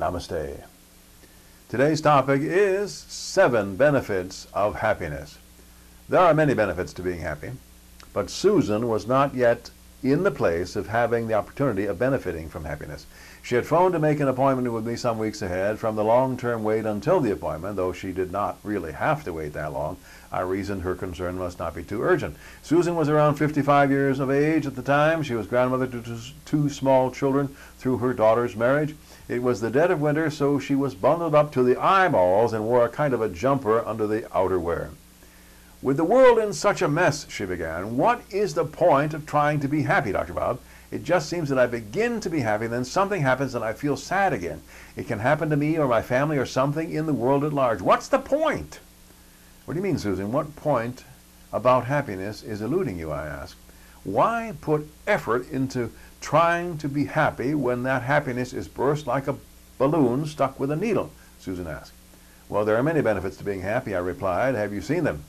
Namaste. Today's topic is 7 benefits of happiness. There are many benefits to being happy, but Susan was not yet in the place of having the opportunity of benefiting from happiness. She had phoned to make an appointment with me some weeks ahead. From the long-term wait until the appointment, though she did not really have to wait that long, I reasoned her concern must not be too urgent. Susan was around 55 years of age at the time. She was grandmother to 2 small children through her daughter's marriage. It was the dead of winter, so she was bundled up to the eyeballs and wore a kind of a jumper under the outerwear. "With the world in such a mess," she began, "what is the point of trying to be happy, Dr. Bob? It just seems that I begin to be happy, then something happens and I feel sad again. It can happen to me or my family or something in the world at large. What's the point?" "What do you mean, Susan? What point about happiness is eluding you?" I asked. "Why put effort into trying to be happy when that happiness is burst like a balloon stuck with a needle?" Susan asked. "Well, there are many benefits to being happy," I replied. "Have you seen them?"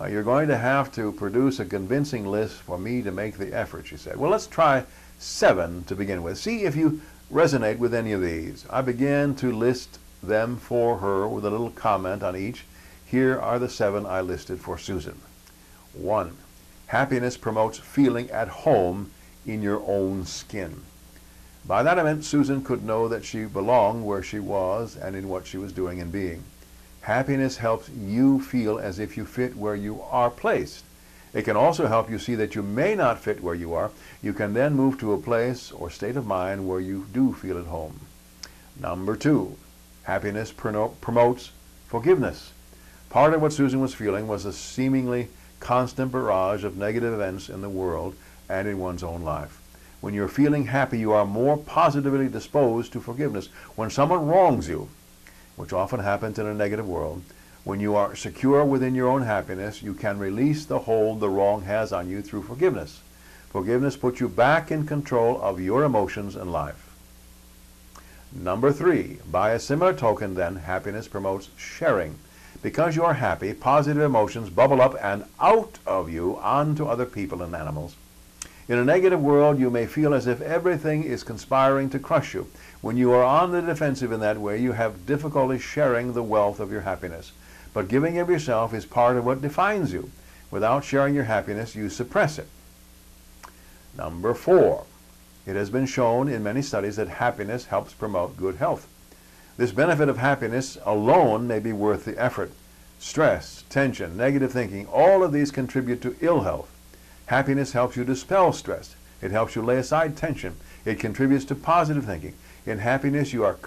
"You're going to have to produce a convincing list for me to make the effort," she said. "Well, let's try 7 to begin with. See if you resonate with any of these." I began to list them for her with a little comment on each. Here are the 7 I listed for Susan. 1. Happiness promotes feeling at home in your own skin. By that I meant Susan could know that she belonged where she was and in what she was doing and being. Happiness helps you feel as if you fit where you are placed. It can also help you see that you may not fit where you are. You can then move to a place or state of mind where you do feel at home. Number 2, happiness promotes forgiveness. Part of what Susan was feeling was a seemingly constant barrage of negative events in the world and in one's own life. When you're feeling happy, you are more positively disposed to forgiveness. When someone wrongs you, which often happens in a negative world, when you are secure within your own happiness, you can release the hold the wrong has on you through forgiveness. Forgiveness puts you back in control of your emotions and life. Number 3, by a similar token then, happiness promotes sharing. Because you are happy, positive emotions bubble up and out of you onto other people and animals. In a negative world, you may feel as if everything is conspiring to crush you. When you are on the defensive in that way, you have difficulty sharing the wealth of your happiness. But giving of yourself is part of what defines you. Without sharing your happiness, you suppress it. Number 4, it has been shown in many studies that happiness helps promote good health. This benefit of happiness alone may be worth the effort. Stress, tension, negative thinking, all of these contribute to ill health. Happiness helps you dispel stress. It helps you lay aside tension. It contributes to positive thinking. In happiness, you are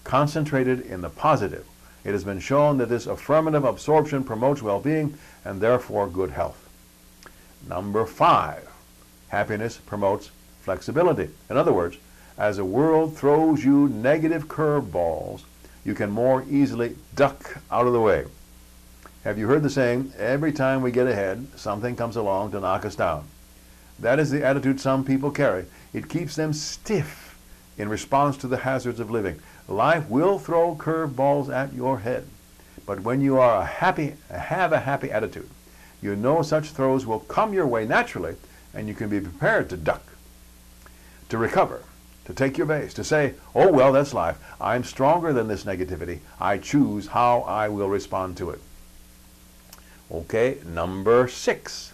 concentrated in the positive. It has been shown that this affirmative absorption promotes well-being and therefore good health. Number 5, happiness promotes flexibility. In other words, as the world throws you negative curveballs, you can more easily duck out of the way. Have you heard the saying, every time we get ahead, something comes along to knock us down? That is the attitude some people carry. It keeps them stiff in response to the hazards of living. Life will throw curveballs at your head. But when you are have a happy attitude, you know such throws will come your way naturally, and you can be prepared to duck, to recover, to take your base, to say, "Oh well, that's life. I'm stronger than this negativity. I choose how I will respond to it." Okay, number 6.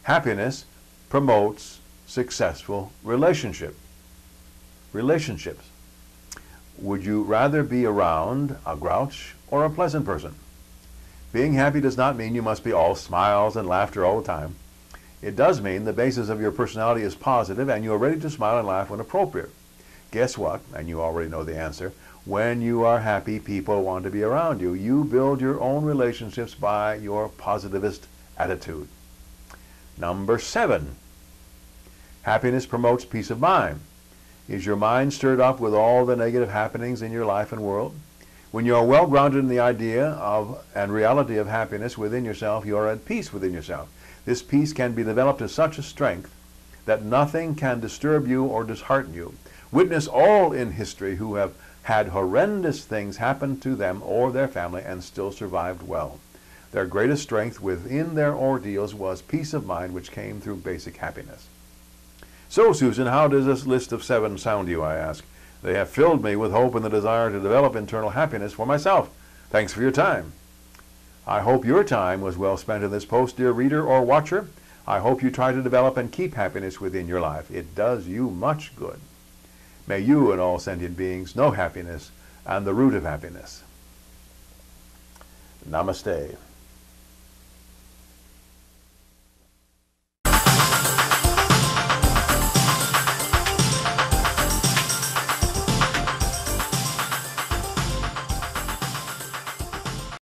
Happiness promotes successful relationships. Would you rather be around a grouch or a pleasant person? Being happy does not mean you must be all smiles and laughter all the time. It does mean the basis of your personality is positive and you are ready to smile and laugh when appropriate. Guess what? And you already know the answer. When you are happy, people want to be around you. You build your own relationships by your positivist attitude. Number 7, happiness promotes peace of mind. Is your mind stirred up with all the negative happenings in your life and world? When you are well grounded in the idea of and reality of happiness within yourself, you are at peace within yourself. This peace can be developed to such a strength that nothing can disturb you or dishearten you. Witness all in history who have had horrendous things happen to them or their family and still survived well. Their greatest strength within their ordeals was peace of mind, which came through basic happiness. So, Susan, how does this list of 7 sound to you, I ask? They have filled me with hope and the desire to develop internal happiness for myself. Thanks for your time. I hope your time was well spent in this post, dear reader or watcher. I hope you try to develop and keep happiness within your life. It does you much good. May you and all sentient beings know happiness and the root of happiness. Namaste.